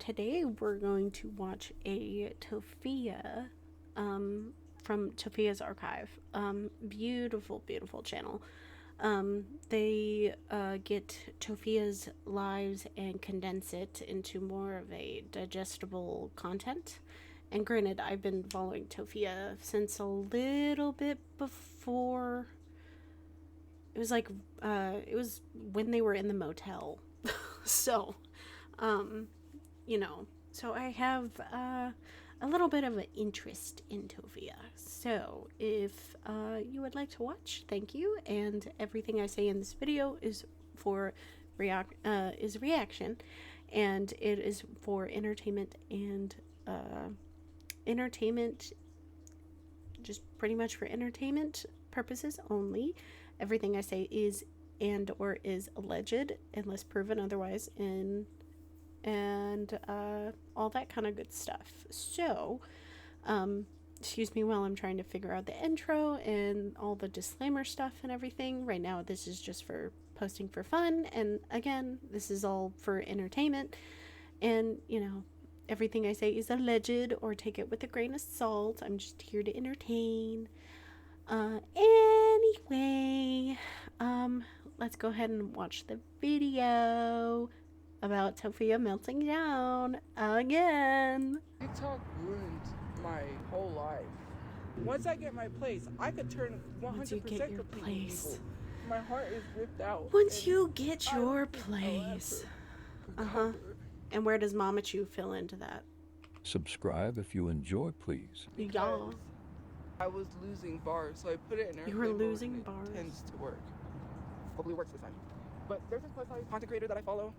today we're going to watch a Tophia from Tophia's archive. Beautiful, beautiful channel. They get Tophia's lives and condense it into more of a digestible content. And granted, I've been following Tophia since a little bit before. It was like, it was when they were in the motel. So, um, so I have a little bit of an interest in Tophia. So if you would like to watch, thank you. And everything I say in this video is for reaction, and it is for entertainment and entertainment, just pretty much for entertainment purposes only. Everything I say is and or is alleged unless proven otherwise, and all that kind of good stuff. So excuse me while I'm trying to figure out the intro and all the disclaimer stuff and everything. Right now this is just for posting for fun, and again, this is all for entertainment, and everything I say is alleged, or take it with a grain of salt. I'm just here to entertain. Anyway, let's go ahead and watch the video about Tophia melting down again. TikTok ruined my whole life. Once I get my place, I could turn 100% complete people. My heart is ripped out. Once you get your place. And where does Mama Chew fill into that? Subscribe if you enjoy, please. Yeah. I was losing bars, so I put it in airplane You were mode, losing and it bars. tends to work. Hopefully it works this time. But there's this plus size content creator that I follow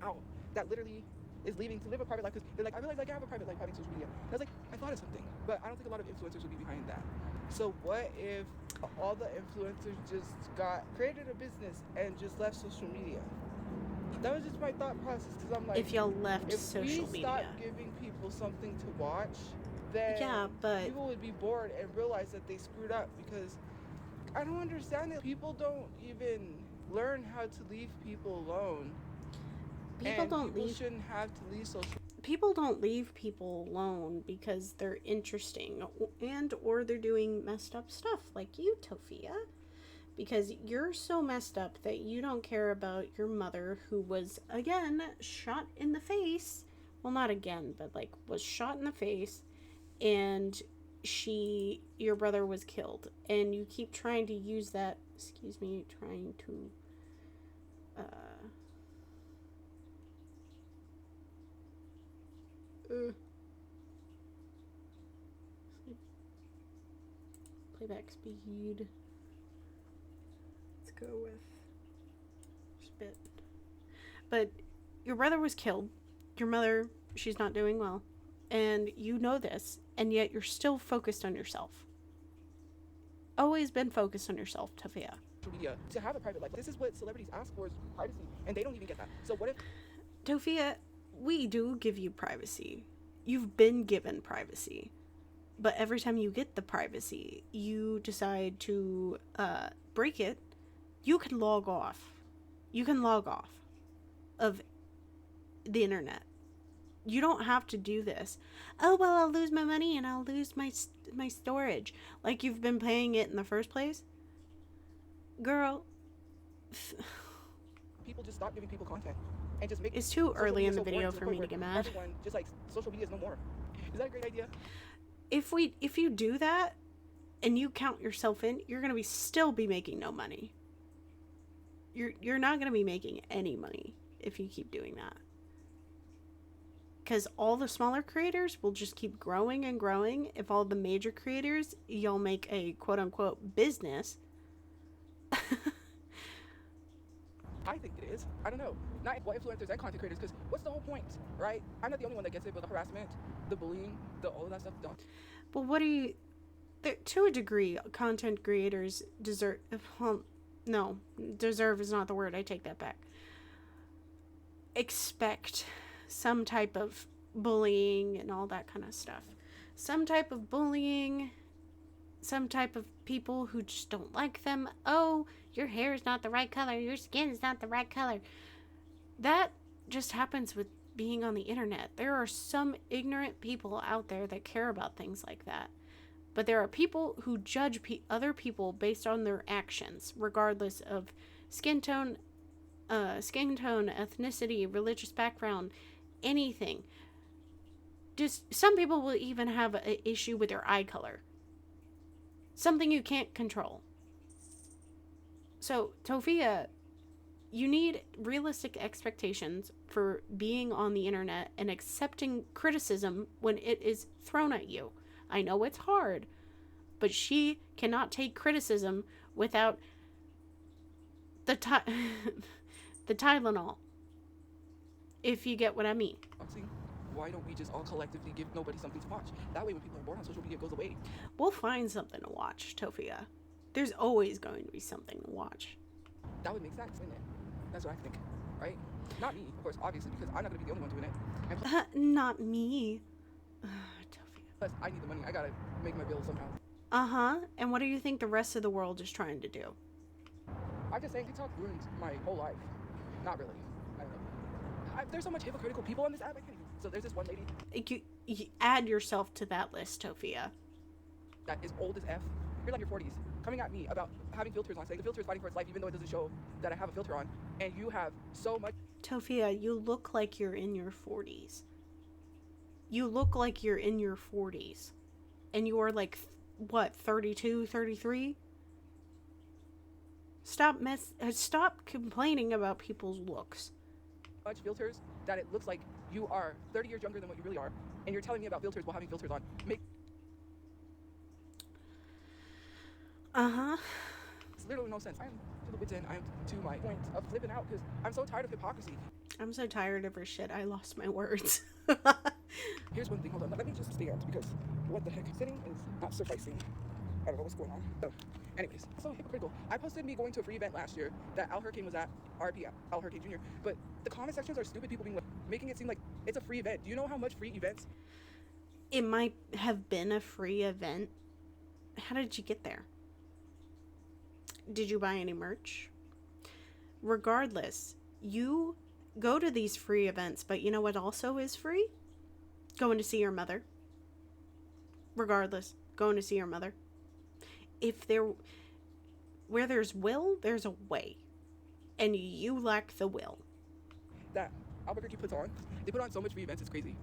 that literally is leaving to live a private life, because they're like, I realize I can have a private life having social media. And I was like, I thought of something, but I don't think a lot of influencers would be behind that. So what if all the influencers just created a business and just left social media? That was just my thought process, because I'm like, if y'all left if social we media, stop giving people something to watch, then but people would be bored and realize that they screwed up. Because I don't understand that people don't even learn how to leave people alone. People shouldn't have to leave social. People don't leave people alone because they're interesting and or they're doing messed up stuff like you, Tophia. Because you're so messed up that you don't care about your mother, who was, again, shot in the face. Well, not again, but, was shot in the face. And your brother was killed. And you keep trying to use that, trying to, playback speed. Go with spit. But your brother was killed. Your mother, she's not doing well. And you know this, and yet you're still focused on yourself. Always been focused on yourself, Tophia. Media to have a private life. This is what celebrities ask for, is privacy, and they don't even get that. So what if Tophia, we do give you privacy. You've been given privacy. But every time you get the privacy, you decide to break it. You can log off. You can log off of the internet. You don't have to do this. Oh, well, I'll lose my money and I'll lose my storage. Like you've been paying it in the first place. Girl. People just stop giving people content and just make it's too early in the video for me to get mad. Everyone just like social media is no more. Is that a great idea? If you do that and you count yourself in, you're going to still be making no money. You're not going to be making any money if you keep doing that. Because all the smaller creators will just keep growing and growing. If all the major creators, you'll make a quote-unquote business. I think it is. I don't know. Not what influencers and content creators, because what's the whole point, right? I'm not the only one that gets it, but the harassment, the bullying, all of that stuff. But what do you... To a degree, content creators deserve... Well, no, deserve is not the word. I take that back. Expect some type of bullying and all that kind of stuff. Some type of bullying, some type of people who just don't like them. Oh, your hair is not the right color. Your skin is not the right color. That just happens with being on the internet. There are some ignorant people out there that care about things like that. But there are people who judge other people based on their actions, regardless of skin tone, ethnicity, religious background, anything. Just some people will even have an issue with their eye color. Something you can't control. So, Tophia, you need realistic expectations for being on the internet and accepting criticism when it is thrown at you. I know it's hard, but she cannot take criticism without the the Tylenol. If you get what I mean. Why don't we just all collectively give nobody something to watch? That way when people are bored on social media, it goes away. We'll find something to watch, Tophia. There's always going to be something to watch. That would make sense, wouldn't it? That's what I think, right? Not me, of course, obviously, because I'm not going to be the only one doing it. And not me. Tophia. Plus, I need the money. I got to make my bills somehow. Uh-huh. And what do you think the rest of the world is trying to do? I'm just saying TikTok ruined my whole life. Not really. I don't know. There's so much hypocritical people on this app. I can't even. So there's this one lady. You add yourself to that list, Tophia. That is old as F. You're like your 40s. Coming at me about having filters on, saying the filter is fighting for its life even though it doesn't show that I have a filter on. And you have so much. Tophia, you look like you're in your 40s. You look like you're in your 40s. And you are like, what, 32, 33? Stop complaining about people's looks. Much filters that it looks like you are 30 years younger than what you really are. And you're telling me about filters while having filters on. Uh-huh. It's literally no sense. I'm to the wit's end. I'm to my point of flipping out because I'm so tired of hypocrisy. I'm so tired of her shit. I lost my words. Here's one thing. Hold on. Let me just stand because what the heck? Sitting is not sufficing. I don't know what's going on. So, anyways, so hypocritical. I posted me going to a free event last year that Al Hurricane was at, RP Al Hurricane Jr. But the comment sections are stupid people being like, making it seem like it's a free event. Do you know how much free events? It might have been a free event. How did you get there? Did you buy any merch? Regardless, you go to these free events, but you know what also is free? Going to see your mother. Regardless, going to see your mother. Where there's will, there's a way. And you lack the will. That Albuquerque puts on. They put on so much free events, it's crazy.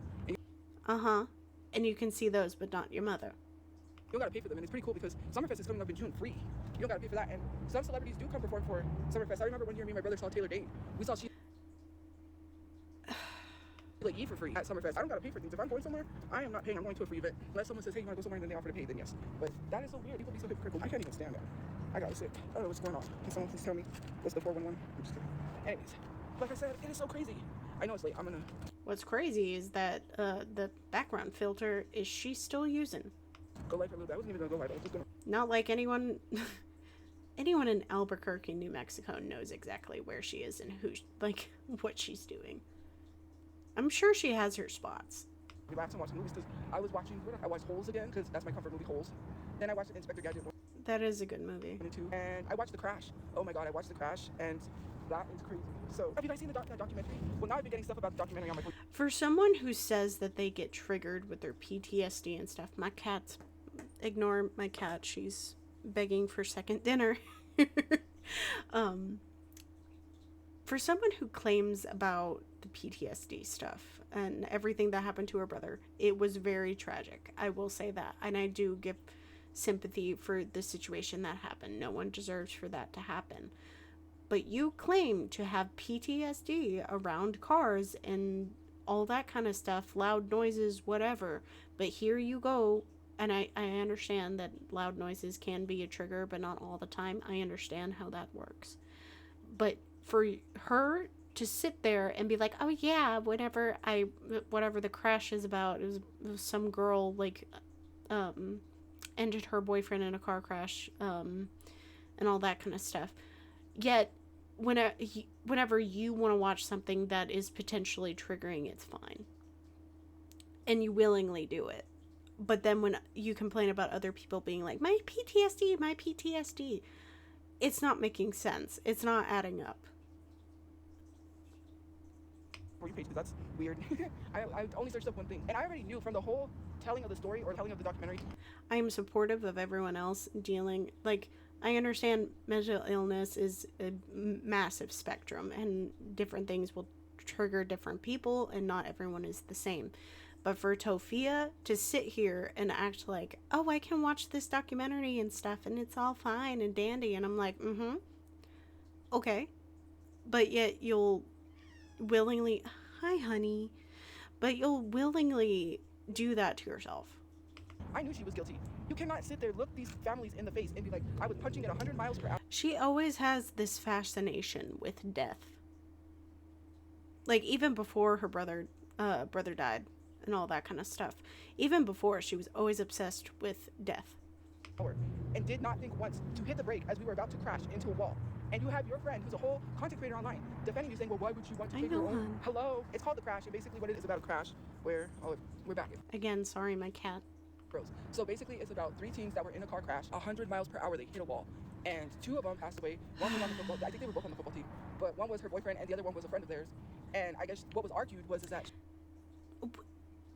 Uh-huh. And you can see those, but not your mother. You don't gotta pay for them, and it's pretty cool because Summerfest is coming up in June free. You don't gotta pay for that, and some celebrities do come perform for Summerfest. I remember one year me and my brother saw Taylor Dane. We saw she like eat for free at Summerfest. I don't gotta pay for things. If I'm going somewhere, I am not paying. I'm going to a free event. Unless someone says, hey, you wanna go somewhere and then they offer to pay, then yes. But that is so weird. People be so hypocritical. I can't even stand that. I got sick. I don't know what's going on. Can someone please tell me what's the 411? I'm just kidding. Anyways, like I said, it is so crazy. I know it's late. I'm gonna. What's crazy is that the background filter is she still using. Go live for a little bit. I wasn't even gonna go live. I was just gonna. Not like anyone in Albuquerque, New Mexico knows exactly where she is and what she's doing. I'm sure she has her spots. Relax and watch movies because I was watching. I watched Holes again because that's my comfort movie, Holes. Then I watched Inspector Gadget 1 That is a good movie. and 2, and I watched The Crash. Oh my god, I watched The Crash, and that is crazy. So, have you guys seen that documentary? Well, now I've been getting stuff about the documentary on my phone. For someone who says that they get triggered with their PTSD and stuff, ignore my cat. She's begging for second dinner. For someone who claims about the PTSD stuff and everything that happened to her brother, it was very tragic. I will say that. And I do give sympathy for the situation that happened. No one deserves for that to happen. But you claim to have PTSD around cars and all that kind of stuff, loud noises, whatever. But here you go. And I understand that loud noises can be a trigger, but not all the time. I understand how that works. But for her to sit there and be like, oh yeah, whatever the crash is about, it was some girl ended her boyfriend in a car crash, and all that kind of stuff. Yet, whenever you want to watch something that is potentially triggering, it's fine. And you willingly do it. But then when you complain about other people being like, my PTSD, it's not making sense. It's not adding up. For You page because that's weird. I only searched up one thing, and I already knew from the whole telling of the story or telling of the documentary. I am supportive of everyone else dealing, like, I understand mental illness is a massive spectrum and different things will trigger different people and not everyone is the same. But for Tophia to sit here and act like, oh, I can watch this documentary and stuff and it's all fine and dandy, and I'm like, okay. But yet you'll willingly, hi, honey, but you'll willingly do that to yourself. I knew she was guilty. You cannot sit there, look these families in the face, and be like, I was punching at 100 miles per hour. She always has this fascination with death. Like, even before her brother died and all that kind of stuff. Even before, she was always obsessed with death. And did not think once to hit the brake as we were about to crash into a wall. And you have your friend, who's a whole content creator online, defending you, saying, well, why would you want to take your own? Hon. Hello? It's called The Crash, and basically what it is about a crash where, we're back. Again, sorry, my cat. So basically, it's about 3 teens that were in a car crash, 100 miles per hour, they hit a wall. And 2 of them passed away. One was on the football, I think they were both on the football team, but one was her boyfriend and the other one was a friend of theirs. And I guess what was argued is that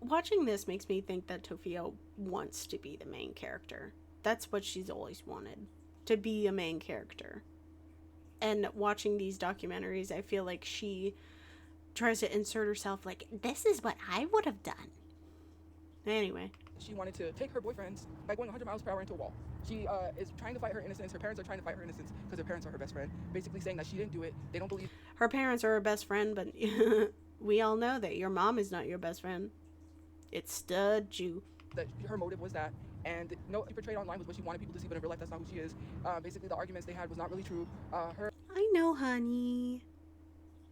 Watching this makes me think that Tophia wants to be the main character. That's what she's always wanted, to be a main character. And watching these documentaries, I feel like she tries to insert herself like, this is what I would have done. Anyway. She wanted to take her boyfriends by going 100 miles per hour into a wall. She is trying to fight her innocence. Her parents are trying to fight her innocence because her parents are her best friend. Basically saying that she didn't do it. They don't believe. Her parents are her best friend, but we all know that your mom is not your best friend. It's stud you. That her motive was that. And no, she portrayed online was what she wanted people to see, but in real life, that's not who she is. Basically, the arguments they had was not really true. I know, honey.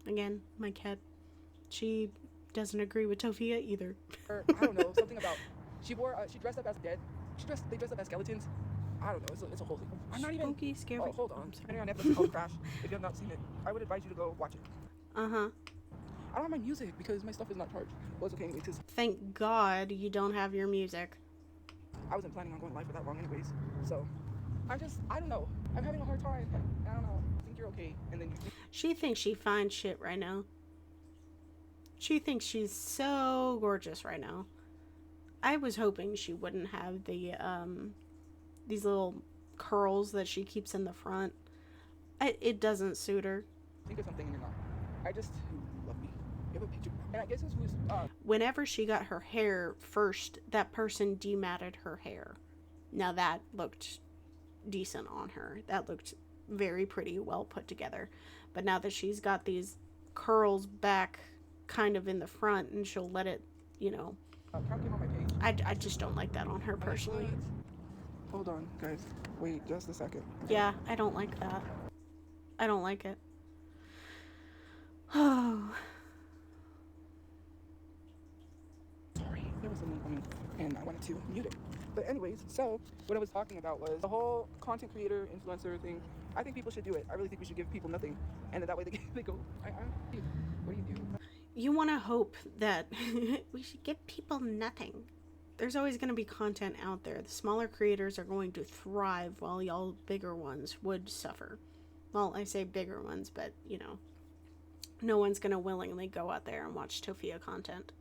Again, my cat. She doesn't agree with Tophia either. I don't know, something about she dressed up as dead. They dressed up as skeletons. I don't know. It's a whole thing. I'm not even. Spooky, scary. Oh, hold on. Depending on Netflix, called Crash. If you have not seen it, I would advise you to go watch it. Uh huh. I don't have my music because my stuff is not charged. Well, it's okay anyway. Thank God you don't have your music. I wasn't planning on going live for that long anyways. So, I don't know. I'm having a hard time. I don't know. I think you're okay. And then She thinks she finds shit right now. She thinks she's so gorgeous right now. I was hoping she wouldn't have the, these little curls that she keeps in the front. It doesn't suit her. think of something and you're not. I just love me. You have a picture. And I guess this was Whenever she got her hair first, that person dematted her hair. Now that looked decent on her. That looked very pretty, well put together. But now that she's got these curls back kind of in the front and she'll let it, you know. Count came on my page. I just don't like that on her personally. Hold on, guys. Wait just a second. Yeah, I don't like that. I don't like it. Oh. Sorry, there was something coming and I wanted to mute it. But anyways, so what I was talking about was the whole content creator, influencer thing. I think people should do it. I really think we should give people nothing. And then that way they go, what do you do? You want to hope that we should give people nothing. There's always going to be content out there. The smaller creators are going to thrive while y'all bigger ones would suffer. Well, I say bigger ones, but, you know, no one's going to willingly go out there and watch Tophia content.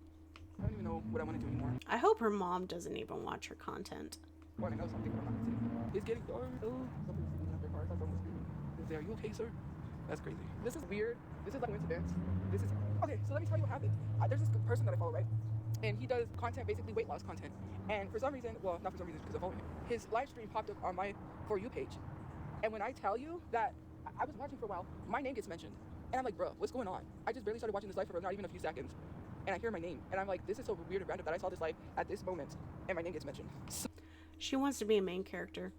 I don't even know what I want to do anymore. I hope her mom doesn't even watch her content. I want to know something, but I'm not going to say. It's getting dark. Oh, somebody's sleeping in their car. I thought someone was sleeping. Is there, are you okay, sir? That's crazy. This is weird. This is like coincidence. This is... Okay, so let me tell you what happened. There's this person that I follow, right? And he does content, basically weight loss content. And for some reason, well, not for some reason, because I follow him, his live stream popped up on my For You page. And when I tell you that I was watching for a while, my name gets mentioned. And I'm like, bro, what's going on? I just barely started watching this live for not even a few seconds. And I hear my name. And I'm like, this is so weird and random that I saw this live at this moment. And my name gets mentioned. So she wants to be a main character.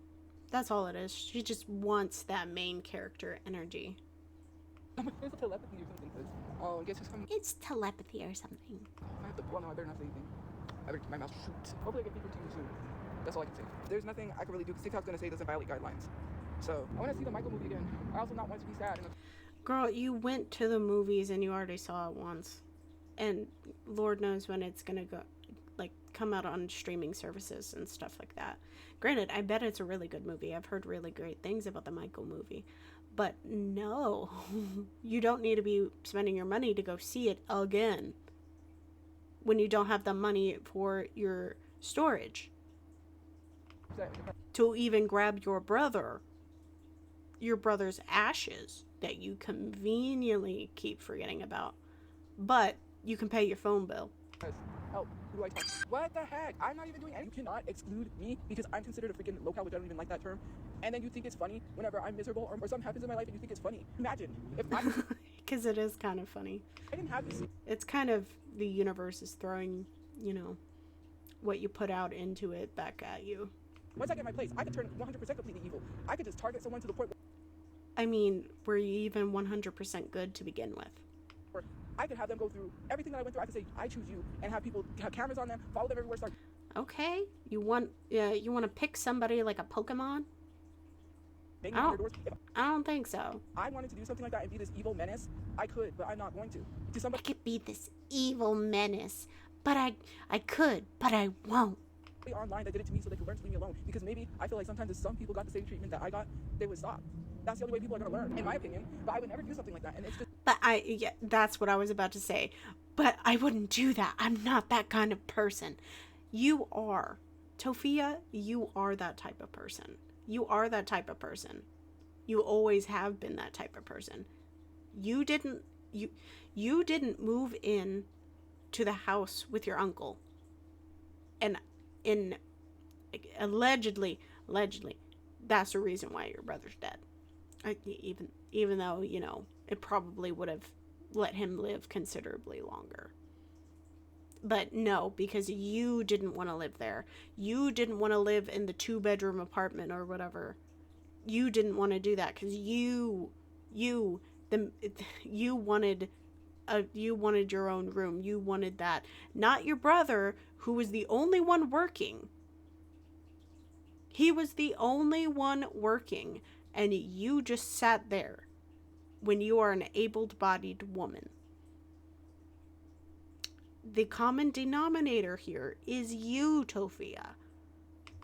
That's all it is. She just wants that main character energy. It's telepathy or something, because, oh, guess who's coming? It's telepathy or something. I have to, well, no, I better not say anything. I better keep my mouth shut. Hopefully I get people to you soon. That's all I can say. There's nothing I can really do, because TikTok's gonna say it doesn't violate guidelines. So, I want to see the Michael movie again. I also not want to be sad. Girl, you went to the movies and you already saw it once. And Lord knows when it's gonna go, like, come out on streaming services and stuff like that. Granted, I bet it's a really good movie. I've heard really great things about the Michael movie. But no, you don't need to be spending your money to go see it again when you don't have the money for your storage to even grab your brother's ashes that you conveniently keep forgetting about. But you can pay your phone bill. Help. Who do I talk to? What the heck? I'm not even doing anything. You cannot exclude me because I'm considered a freaking locale, which I don't even like that term. And then you think it's funny whenever I'm miserable or something happens in my life and you think it's funny. Imagine if I Because it is kind of funny. I didn't have this. It's kind of the universe is throwing, what you put out into it back at you. Once I get my place, I could turn 100% completely evil. I could just target someone to the point I mean, were you even 100% good to begin with? where I could have them go through everything that I went through. I could say, I choose you, and have people have cameras on them, follow them everywhere, start. Okay, you want to pick somebody like a Pokemon? Banging on their doors. If I don't think so. I wanted to do something like that and be this evil menace, I could, but I'm not going to. To I somebody could be this evil menace, but I could, but I won't. online that did it to me so they could learn to leave me alone. Because maybe I feel like sometimes if some people got the same treatment that I got, they would stop. That's the only way people are going to learn, in my opinion. But I would never do something like that. And it's just. But yeah, that's what I was about to say. But I wouldn't do that. I'm not that kind of person. You are. Tophia, you are that type of person. You are that type of person. You always have been that type of person. You didn't move in to the house with your uncle. And allegedly, that's the reason why your brother's dead. Even though, it probably would have let him live considerably longer. But no, because you didn't want to live there. You didn't want to live in the 2-bedroom apartment or whatever. You didn't want to do that because you wanted your own room. You wanted that. Not your brother, who was the only one working. He was the only one working, and you just sat there when you are an able-bodied woman. The common denominator here is you, Tophia.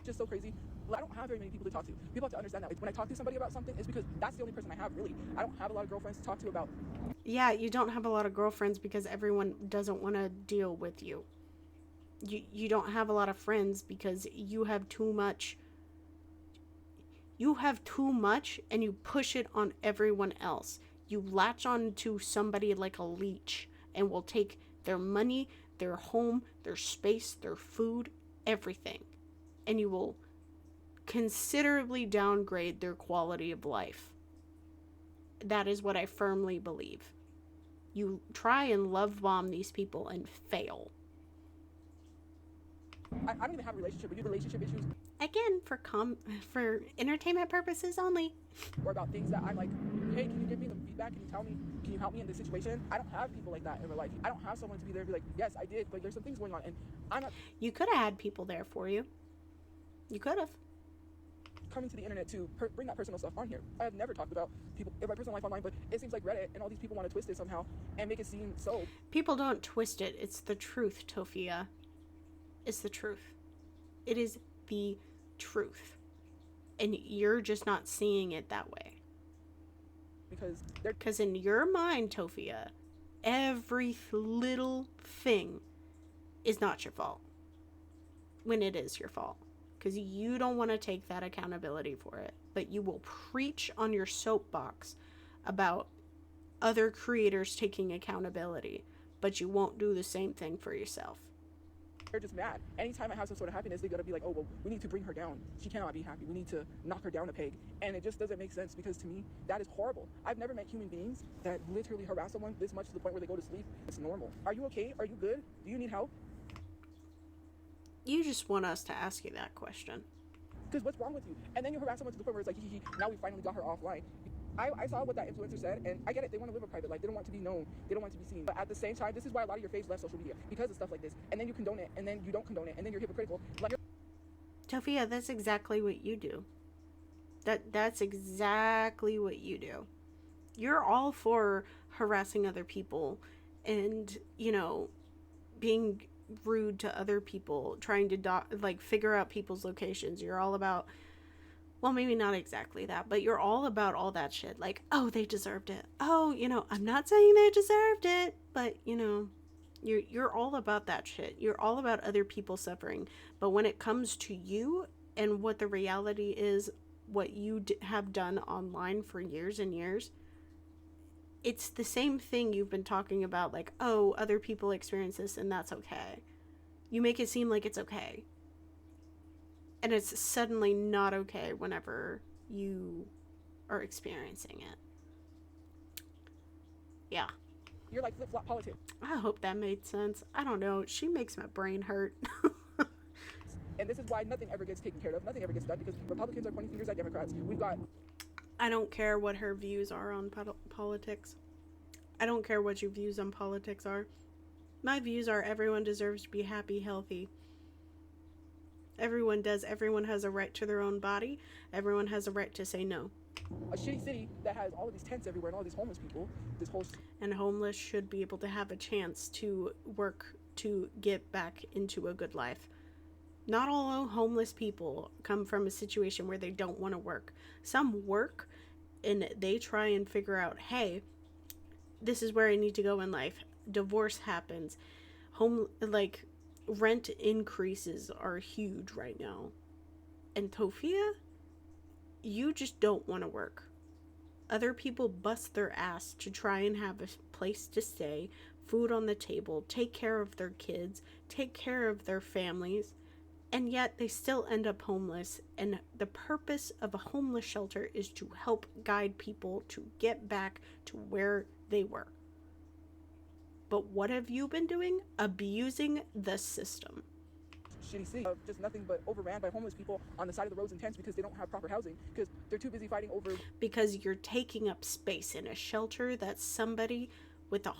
Just so crazy. I don't have very many people to talk to. People have to understand that when I talk to somebody about something, it's because that's the only person I have, really. I don't have a lot of girlfriends to talk to about. Yeah, you don't have a lot of girlfriends because everyone doesn't want to deal with you. You don't have a lot of friends because you have too much. You have too much and you push it on everyone else. You latch on to somebody like a leech and will take their money, their home, their space, their food, everything. And you will considerably downgrade their quality of life. That is what I firmly believe. You try and love bomb these people and fail. I don't even have a relationship, but you have relationship issues. Again, for entertainment purposes only. Or about things that I'm like, hey, can you give me some feedback? Can you help me in this situation? I don't have people like that in my life. I don't have someone to be there and be like, yes, I did, but there's some things going on, and I'm not. You could have had people there for you. You could have. Coming to the internet to bring that personal stuff on here. I have never talked about people in my personal life online, but it seems like Reddit and all these people want to twist it somehow and make it seem so. People don't twist it. It's the truth, Tophia. It's the truth. It is the truth. And you're just not seeing it that way. Because in your mind, Tophia, every little thing is not your fault. When it is your fault. Because you don't want to take that accountability for it. But you will preach on your soapbox about other creators taking accountability. But you won't do the same thing for yourself. They're just mad. Anytime I have some sort of happiness, they gotta be like, oh, well, we need to bring her down. She cannot be happy. We need to knock her down a peg. And it just doesn't make sense because to me, that is horrible. I've never met human beings that literally harass someone this much to the point where they go to sleep. It's normal. Are you okay? Are you good? Do you need help? You just want us to ask you that question. Because what's wrong with you? And then you harass someone to the point where it's like, now we finally got her offline. I saw what that influencer said, and I get it. They want to live a private life. They don't want to be known. They don't want to be seen. But at the same time, this is why a lot of your faves left social media, because of stuff like this. And then you condone it, and then you don't condone it, and then you're hypocritical. Like, Tophia, that's exactly what you do. That's exactly what you do. You're all for harassing other people and, being rude to other people, trying to figure out people's locations. You're all about, Well, maybe not exactly that, but you're all about all that shit. Like, oh, they deserved it. Oh, I'm not saying they deserved it, but you're all about that shit. You're all about other people suffering. But when it comes to you and what the reality is, what you have done online for years and years, it's the same thing you've been talking about. Like, oh, other people experience this and that's okay. You make it seem like it's okay. And it's suddenly not okay whenever you are experiencing it. Yeah. You're like flip-flop politics. I hope that made sense. I don't know. She makes my brain hurt. And this is why nothing ever gets taken care of. Nothing ever gets done because Republicans are pointing fingers at Democrats. We've got... I don't care what her views are on politics. I don't care what your views on politics are. My views are everyone deserves to be happy, healthy. Everyone does. Everyone has a right to their own body. Everyone has a right to say no. A shitty city that has all of these tents everywhere and all these homeless people. This whole... And homeless should be able to have a chance to work to get back into a good life. Not all homeless people come from a situation where they don't want to work. Some work and they try and figure out, hey, this is where I need to go in life. Divorce happens. Rent increases are huge right now. And Tophia, you just don't want to work. Other people bust their ass to try and have a place to stay, food on the table, take care of their kids, take care of their families, and yet they still end up homeless. And the purpose of a homeless shelter is to help guide people to get back to where they were. But what have you been doing? Abusing the system. Shitty city of just nothing but overran by homeless people on the side of the roads in tents because they don't have proper housing because they're too busy fighting over... Because you're taking up space in a shelter that somebody with a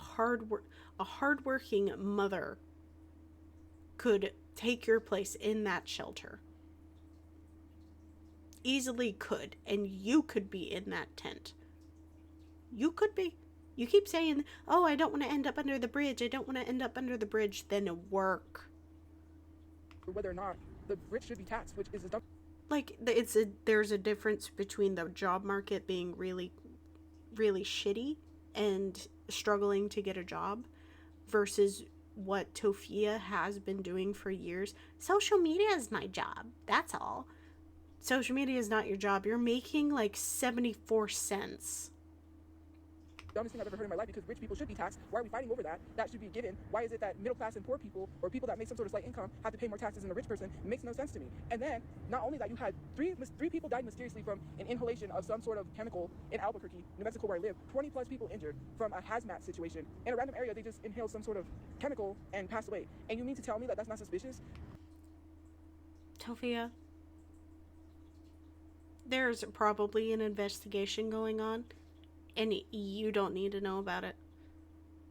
hardworking mother could take your place in that shelter. Easily could, and you could be in that tent. You could be. You keep saying, oh, I don't want to end up under the bridge. I don't want to end up under the bridge. Then work. Whether or not the rich should be taxed, which is a dumb... Like, there's a difference between the job market being really, really shitty and struggling to get a job versus what Tophia has been doing for years. Social media is my job. That's all. Social media is not your job. You're making like 74 cents. Dumbest thing I've ever heard in my life because rich people should be taxed. Why are we fighting over that? That should be given. Why is it that middle class and poor people or people that make some sort of slight income have to pay more taxes than a rich person? It makes no sense to me. And then, not only that, you had three people died mysteriously from an inhalation of some sort of chemical in Albuquerque, New Mexico, where I live. 20 plus people injured from a hazmat situation. In a random area, they just inhaled some sort of chemical and passed away. And you mean to tell me that that's not suspicious? Tophia, there's probably an investigation going on. And you don't need to know about it.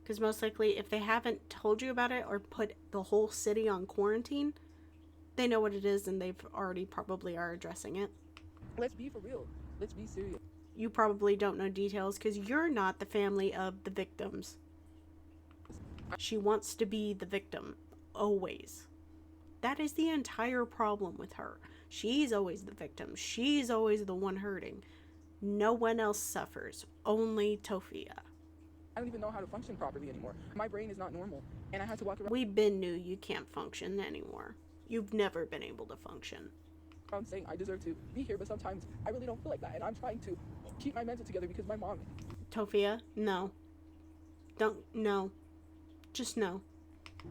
Because most likely, if they haven't told you about it or put the whole city on quarantine, they know what it is and they've already probably are addressing it. Let's be for real. Let's be serious. You probably don't know details because you're not the family of the victims. She wants to be the victim. Always. That is the entire problem with her. She's always the victim. She's always the one hurting. No one else suffers. Only Tophia. I don't even know how to function properly anymore. My brain is not normal. And I had to walk around... We've been knew you can't function anymore. You've never been able to function. I'm saying I deserve to be here, but sometimes I really don't feel like that. And I'm trying to keep my mental together because my mom... Tophia, no. Don't, no. Just no.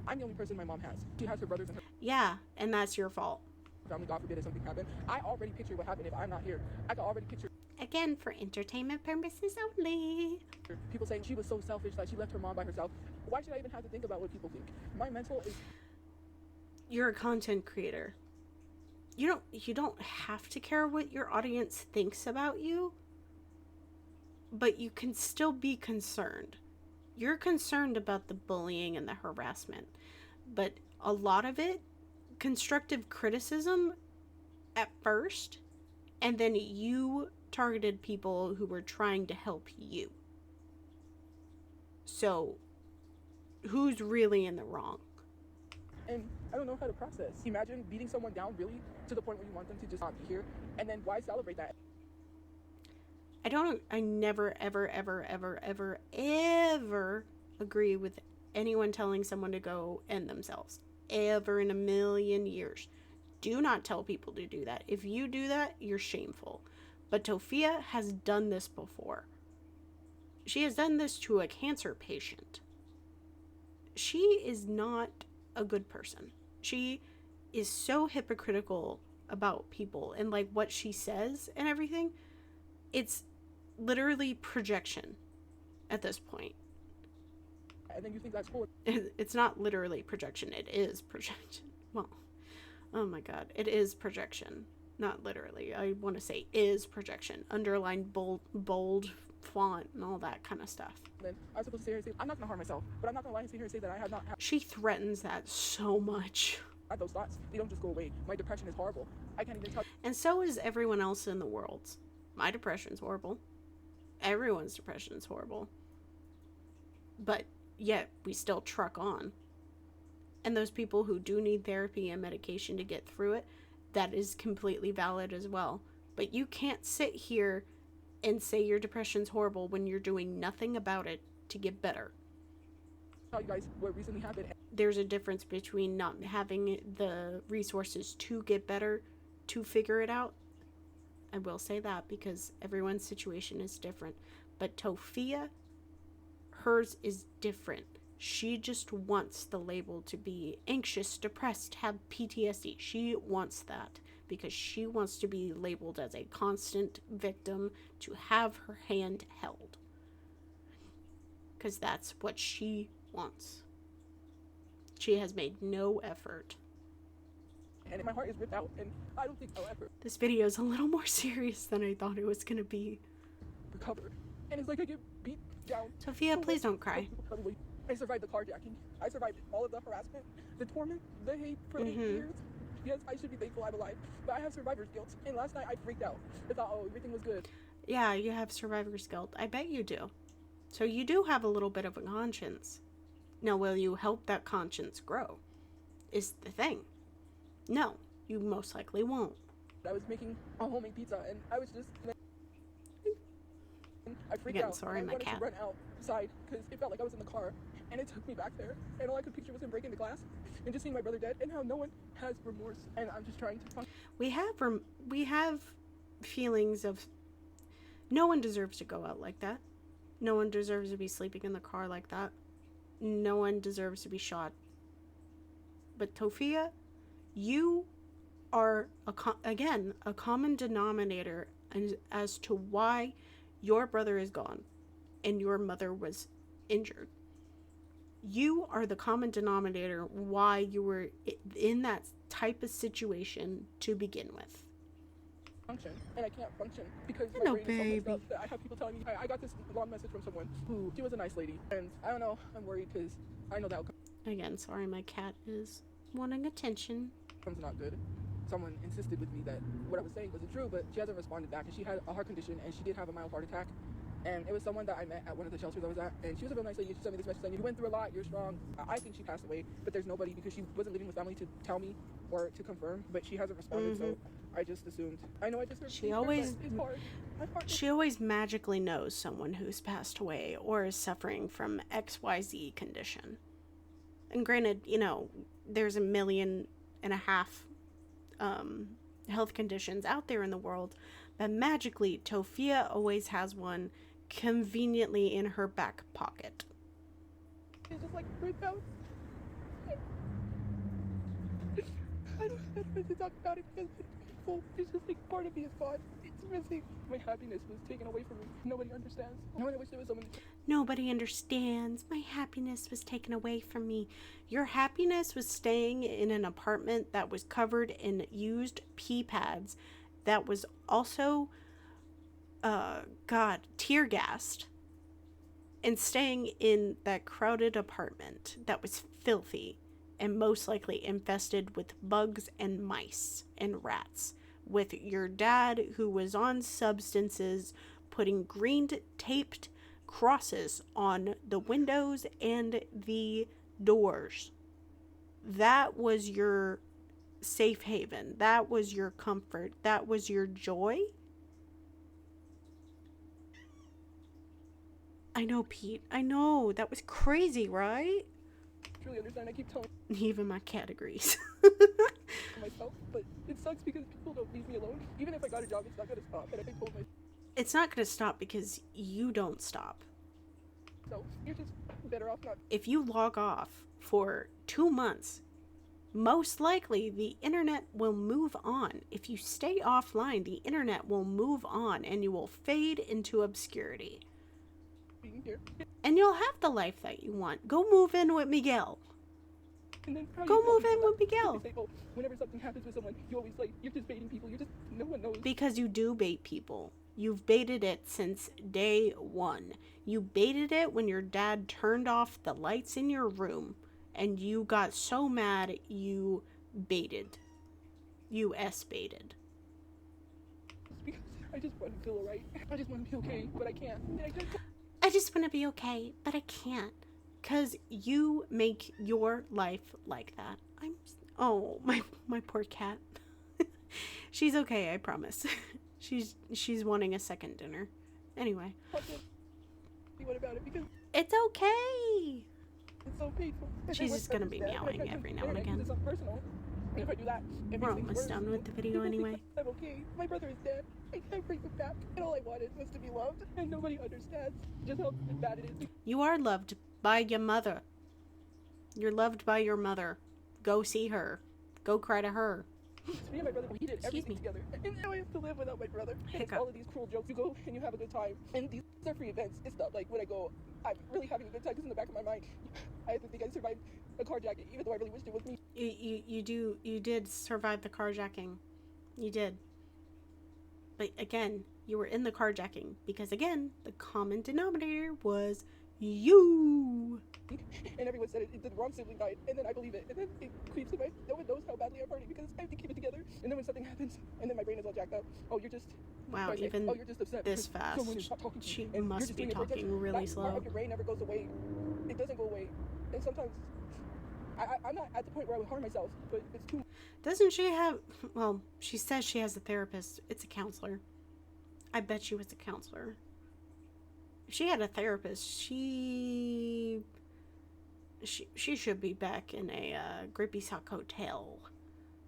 I'm the only person my mom has. She has her brothers and her... Yeah, and that's your fault. Family, God forbid if something happened. I already picture what happened if I'm not here. I can already picture... Again, for entertainment purposes only. People saying she was so selfish that she left her mom by herself. Why should I even have to think about what people think? My mental is... You're a content creator. You don't have to care what your audience thinks about you, but you can still be concerned. You're concerned about the bullying and the harassment, but a lot of it, constructive criticism at first, and then you targeted people who were trying to help you. So, who's really in the wrong? and I don't know how to process. Imagine beating someone down really to the point where you want them to just not be here, and then why celebrate that? I never, ever, ever, ever, ever, ever agree with anyone telling someone to go end themselves. Ever in a million years. Do not tell people to do that. If you do that, you're shameful. But Tophia has done this before. She has done this to a cancer patient. She is not a good person. She is so hypocritical about people and like what she says and everything. It's literally projection at this point. And then you think that's cool. It's not literally projection. It is projection. Well, oh my god. It is projection. Not literally. I want to say is projection. Underlined bold font and all that kind of stuff. Then I was supposed to sit here and say, I'm not going to harm myself. But I'm not going to lie and sit here and say that I have not had. She threatens that so much. Those thoughts, they don't just go away. My depression is horrible. I can't even tell. And so is everyone else in the world. My depression's horrible. Everyone's depression is horrible. But yet we still truck on. And those people who do need therapy and medication to get through it, that is completely valid as well. But you can't sit here and say your depression's horrible when you're doing nothing about it to get better. Tell you guys what recently happened. There's a difference between not having the resources to get better, to figure it out. I will say that because everyone's situation is different. But Tophia, hers is different. She just wants the label to be anxious, depressed, have PTSD. She wants that because she wants to be labeled as a constant victim, to have her hand held. Because that's what she wants. She has made no effort. And my heart is ripped out, and I don't think I'll ever This video is a little more serious than I thought it was going to be. recover. And it's like I get beat down. Tophia, please don't cry. I survived the carjacking. I survived all of the harassment, the torment, the hate for 8 years. Yes, I should be thankful I'm alive, but I have survivor's guilt. And last night I freaked out. I thought, oh, everything was good. Yeah, you have survivor's guilt. I bet you do. So you do have a little bit of a conscience. Now, will you help that conscience grow? Is the thing. No, you most likely won't. I was making a homemade pizza, and I was just... I freaked Again, out. sorry, I my wanted cat. to run outside because it felt like I was in the car, and it took me back there. And all I could picture was him breaking the glass and just seeing my brother dead, and how no one has remorse. And I'm just trying to function. We have feelings of no one deserves to go out like that. No one deserves to be sleeping in the car like that. No one deserves to be shot. But Tophia, you are again a common denominator as to why your brother is gone and your mother was injured. You are the common denominator why you were in that type of situation to begin with. Function, and I can't function because my Hello, brain is so messed baby. up that I have people telling me. I got this long message from someone who, she was a nice lady, and I don't know, I'm worried because I know the outcome Again, sorry, my cat is wanting attention. is not good. Someone insisted with me that what I was saying wasn't true, but she hasn't responded back, and she had a heart condition, and she did have a mild heart attack. And it was someone that I met at one of the shelters I was at, and she was a real nice lady. She sent me this message saying, you went through a lot, you're strong. I think she passed away, but there's nobody because she wasn't living with family to tell me or to confirm, but she hasn't responded, so I just assumed. I know I just heard She always- it's hard. She always magically knows someone who's passed away or is suffering from XYZ condition. And granted, you know, there's 1.5 million health conditions out there in the world, but magically, Tophia always has one conveniently in her back pocket. It's just like freaked out. I don't have to talk about it because it's painful. It's just like part of me is gone. It's missing. My happiness was taken away from me. Nobody understands. I wish there was someone. Nobody understands. My happiness was taken away from me. Your happiness was staying in an apartment that was covered in used pee pads, that was also, tear gassed, and staying in that crowded apartment that was filthy and most likely infested with bugs and mice and rats, with your dad who was on substances putting green taped crosses on the windows and the doors. that was your safe haven. That was your comfort. That was your joy. I know, Pete. I know. That was crazy, right? Truly understand. I keep telling Even my cat agrees. myself, but it sucks because people don't leave me alone. Even if I got a job, it's not gonna stop. And I told myself, It's not going to stop because you don't stop. you're just better off not. If you log off for 2 months, most likely the internet will move on. If you stay offline, the internet will move on and you will fade into obscurity. Being here. And you'll have the life that you want. Go move in with Miguel. And then Go move in with Miguel. They say, oh, whenever something happens with someone, you always like, you're just baiting people. You're just, no one knows. Because you do bait people. You've baited it since day one. You baited it when your dad turned off the lights in your room and you got so mad you baited. You S-baited. Because I just want to feel alright. I just want to be okay, but I can't. I just want to be okay, but I can't. Because you make your life like that. Oh, my poor cat. She's okay, I promise. She's wanting a second dinner. Anyway. What about it? Because it's okay. it's so painful. She's just gonna be meowing every now and again. It's not personal. And if I do that, We're almost done with the video anyway. I'm okay. My brother is dead. I can't bring him back. And all I wanted was to be loved. And nobody understands just how bad it is. You are loved by your mother. You're loved by your mother. Go see her. Go cry to her. Me and my brother, we did everything together. And now I have to live without my brother. And it's all of these cruel jokes. You go and you have a good time. And these are free events. It's not like when I go, I'm really having a good time because in the back of my mind, I have to think I survived a carjacking, even though I really wished it was me. You did survive the carjacking. You did. But again, you were in the carjacking because again, the common denominator was you. And everyone said the wrong sibling died, and then I believe it, and then it creeps in my. No one knows how badly I'm hurting because I have to keep it together. And then when something happens, and then my brain is all jacked up. Oh, you're just. Wow, even oh, you're just upset this fast. She must be talking really slow. Part of your brain never goes away. It doesn't go away, and sometimes. I'm not at the point where I would harm myself, but it's too. Doesn't she have? Well, she says she has a therapist. It's a counselor. I bet she was a counselor. If she had a therapist, she should be back in a Grippy Sock hotel.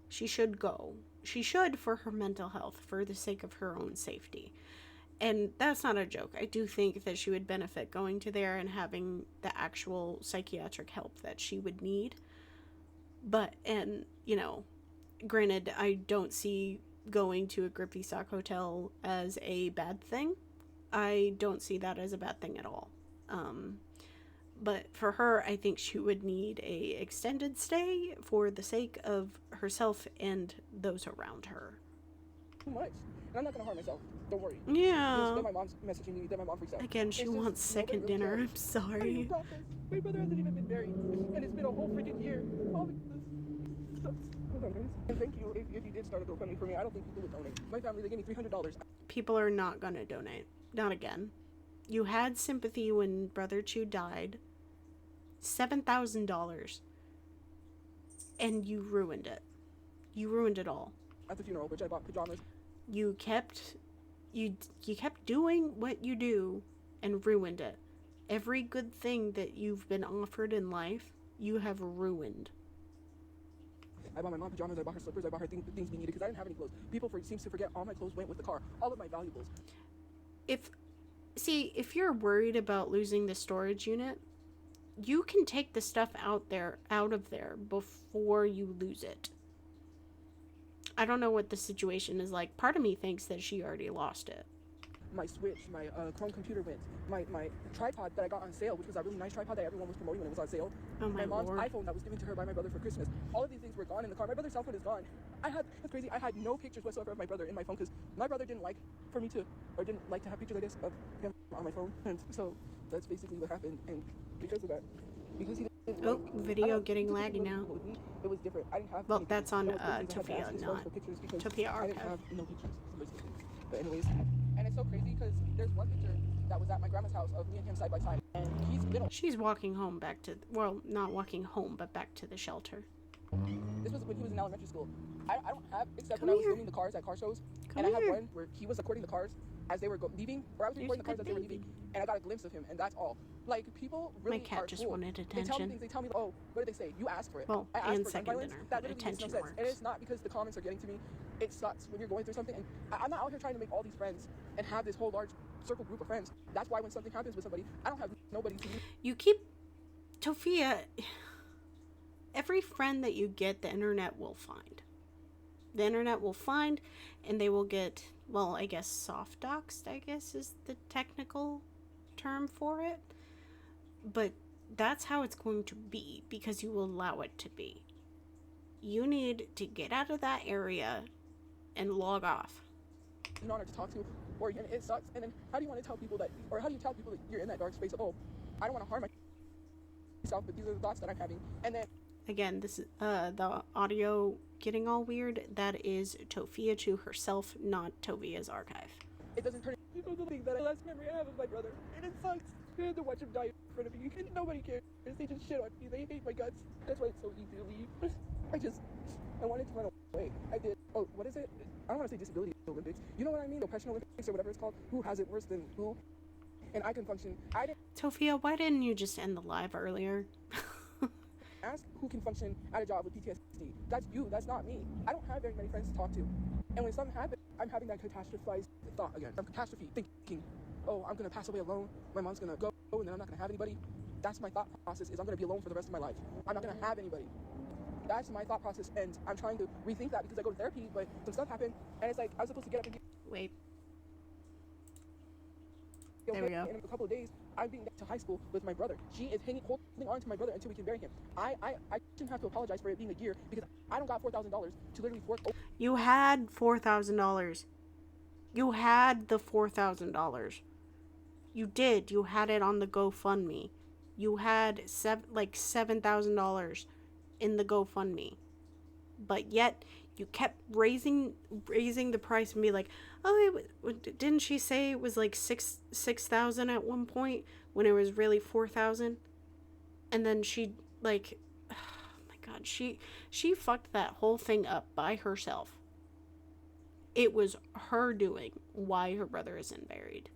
She should go. She should for her mental health, for the sake of her own safety. And that's not a joke. I do think that she would benefit going to there and having the actual psychiatric help that she would need. But, and, you know, granted, I don't see going to a Grippy Sock hotel as a bad thing. I don't see that as a bad thing at all. But for her, I think she would need a extended stay for the sake of herself and those around her. Too much. And I'm not gonna harm myself. Don't worry. Yeah. Then my mom's messaging me. Then my mom freaks out. Again, she wants second dinner. Really I'm sorry. My brother hasn't even been buried, and it's been a whole freaking year. All because this sucks. And thank you. If you did start a GoFundMe for me, I don't think people would donate. My family, they gave me $300. People are not gonna donate. Not again. You had sympathy when Brother Chew died. $7,000. And you ruined it. You ruined it all. At the funeral, which I bought pajamas. You kept doing what you do and ruined it. Every good thing that you've been offered in life, you have ruined. I bought my mom pajamas, I bought her slippers, I bought her things we needed because I didn't have any clothes. People seems to forget all my clothes went with the car. All of my valuables. If you're worried about losing the storage unit, you can take the stuff out of there before you lose it. I don't know what the situation is like. Part of me thinks that she already lost it. My Switch, my Chrome computer went. My tripod that I got on sale, which was a really nice tripod that everyone was promoting when it was on sale. Oh my mom's Lord. iPhone that was given to her by my brother for Christmas. All of these things were gone in the car. My brother's cell phone is gone. That's crazy. I had no pictures whatsoever of my brother in my phone because my brother didn't like to have pictures, I guess, of him on my phone. And so that's basically what happened. And because of that, because he didn't Oh, video getting laggy now. It was different. I didn't have. Well, that's on Tophia, not Tophia I didn't Archive. have no pictures. But anyways, and it's so crazy because there's one picture that was at my grandma's house of me and him side by side, and he's middle. She's walking home not walking home, but back to the shelter. This was when he was in elementary school. I don't have, except Come when I was here. filming the cars at car shows. Come And I have here. one where he was recording the cars as they were leaving, or I was There's recording a the cars good as they were baby. leaving, and I got a glimpse of him, and that's all. Like, people really My cat are just cool. wanted They tell me attention. things. They tell me, oh, what did they say? You asked for it. Well, I asked and for gun second violence. dinner, That but literally makes no attention sense. works. And it's not because the comments are getting to me. It sucks when you're going through something. And I'm not out here trying to make all these friends and have this whole large circle group of friends. That's why when something happens with somebody, I don't have nobody to. You keep Tophia. Every friend that you get, the internet will find. The internet will find, and they will get, well, I guess soft doxed, I guess is the technical term for it. But that's how it's going to be because you allow it to be. You need to get out of that area and log off. An honor to talk to, or it sucks. And then how do you want to tell people that, or how do you tell people that you're in that dark space of, oh, I don't want to harm myself, but these are the thoughts that I'm having. And then Again, this is the audio getting all weird. That is Tophia to herself, not Tophia's archive. it doesn't turn into the thing that the last memory I have of my brother, and it sucks. I had to watch him die in front of me, and nobody cares. They just shit on me. They hate my guts. That's why it's so easy to leave. I wanted to run away. I did. Oh, what is it? I don't want to say disability Olympics. You know what I mean? Oppression Olympics or whatever it's called. Who has it worse than who? And I can function. I didn't Tophia, why didn't you just end the live earlier? ask who can function at a job with PTSD. That's you. That's not me. I don't have very many friends to talk to. And when something happens, I'm having that catastrophized thought again. I'm catastrophe thinking, oh, I'm going to pass away alone. My mom's going to go, and then I'm not going to have anybody. That's my thought process, is I'm going to be alone for the rest of my life. I'm not going to have anybody. That's my thought process, and I'm trying to rethink that because I go to therapy, but some stuff happened, and it's like I was supposed to get up and get Wait. okay, There we go. in a couple of days, I'm being back to high school with my brother. She is holding on to my brother until we can bury him. I shouldn't have to apologize for it being a year because I don't got $4,000 to literally fork. You had $4,000. You had the $4,000. You did. You had it on the GoFundMe. You had $7,000 in the GoFundMe. But yet you kept raising the price and be like, oh, didn't she say it was like 6,000 at one point when it was really 4,000? And then she like, oh my God, she fucked that whole thing up by herself. It was her doing why her brother isn't buried.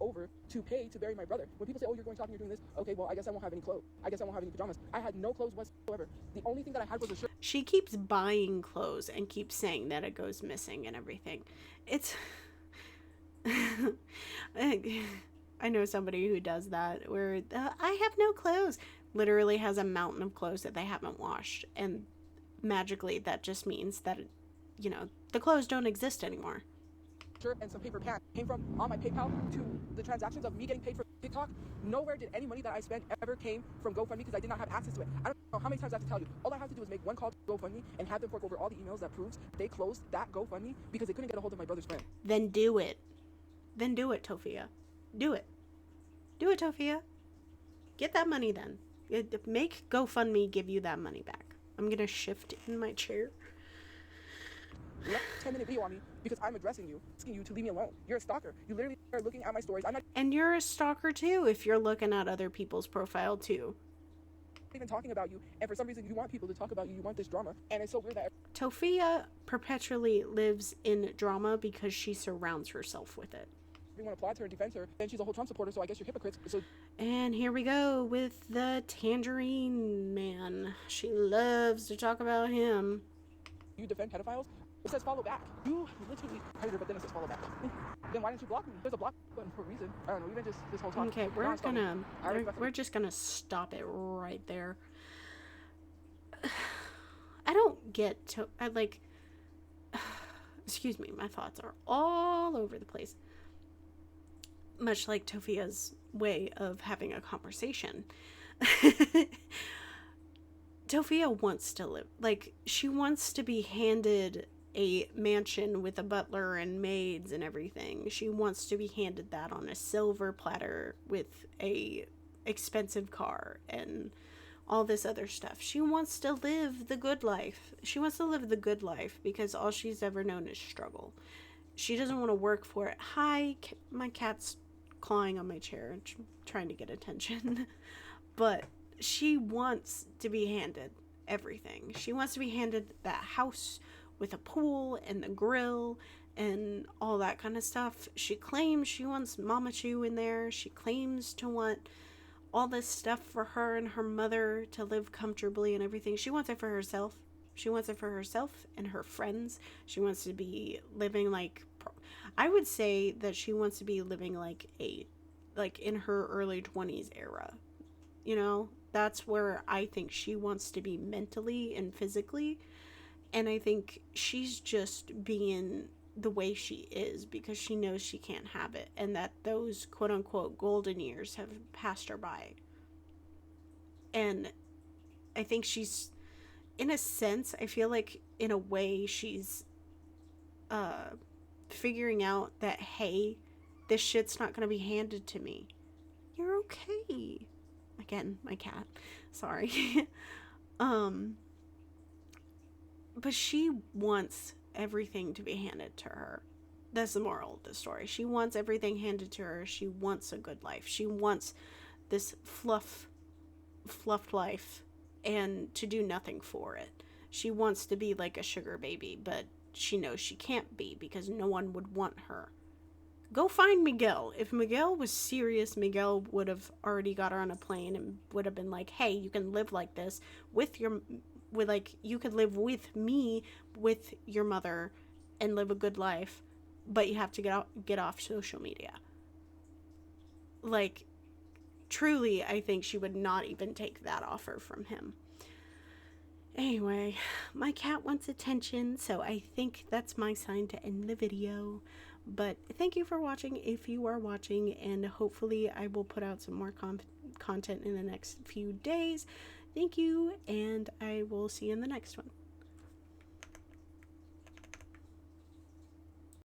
Over to pay to bury my brother. When people say, oh, you're going shopping, you're doing this, okay, well, I guess I won't have any clothes. I guess I won't have any pajamas. I had no clothes whatsoever. The only thing that I had was a shirt. She keeps buying clothes and keeps saying that it goes missing and everything. It's I know somebody who does that where I have no clothes, literally has a mountain of clothes that they haven't washed, and magically that just means that, you know, the clothes don't exist anymore. Shirt and some paper pants came from on my PayPal to the transactions of me getting paid for TikTok. Nowhere did any money that I spent ever came from GoFundMe because I did not have access to it. I don't know how many times I have to tell you. All I have to do is make one call to GoFundMe and have them fork over all the emails that proves they closed that GoFundMe because they couldn't get a hold of my brother's friend. Then do it. Then do it, Tophia. Do it. Do it, Tophia. Get that money then. Make GoFundMe give you that money back. I'm gonna shift in my chair. Left 10-minute video on me because I'm addressing you, asking you to leave me alone. You're a stalker. You literally are looking at my stories. I'm not And you're a stalker too if you're looking at other people's profile too. even talking about you, and for some reason you want people to talk about you. You want this drama, and it's so weird that Tophia perpetually lives in drama because she surrounds herself with it. everyone applauds her and defends her. Then she's a whole Trump supporter, so I guess you're hypocrites. So And here we go with the Tangerine Man. She loves to talk about him. you defend pedophiles? It says follow back. You literally predator, but then it says follow back. Then why didn't you block me? There's a block button for a reason. I don't know. Even just this whole talk. Okay, Non-stop. we're just gonna stop it right there. I don't get to I like excuse me, my thoughts are all over the place. Much like Tophia's way of having a conversation. Tophia wants to live, like, she wants to be handed a mansion with a butler and maids and everything. She wants to be handed that on a silver platter with a expensive car and all this other stuff. She wants to live the good life. She wants to live the good life because all she's ever known is struggle. She doesn't want to work for it. Hi, my cat's clawing on my chair and trying to get attention. But she wants to be handed everything. She wants to be handed that house with a pool and the grill and all that kind of stuff. She claims she wants Mama Chu in there. She claims to want all this stuff for her and her mother to live comfortably and everything. She wants it for herself. She wants it for herself and her friends. She wants to be living like, I would say that she wants to be living like in her early 20s era. You know, that's where I think she wants to be mentally and physically. And I think she's just being the way she is because she knows she can't have it and that those quote unquote golden years have passed her by. And I think she's, in a sense, I feel like in a way she's uh figuring out that, hey, this shit's not gonna be handed to me. You're okay. Again, my cat. Sorry. um but she wants everything to be handed to her. That's the moral of the story. She wants everything handed to her. She wants a good life. She wants this fluffed life and to do nothing for it. She wants to be like a sugar baby, but she knows she can't be because no one would want her. Go find Miguel. If Miguel was serious, Miguel would have already got her on a plane and would have been like, hey, you can live like this with like, you could live with me, with your mother, and live a good life, but you have to get off social media. Like, truly, I think she would not even take that offer from him. Anyway, my cat wants attention, so I think that's my sign to end the video. But thank you for watching if you are watching, and hopefully I will put out some more content in the next few days. Thank you, and I will see you in the next one.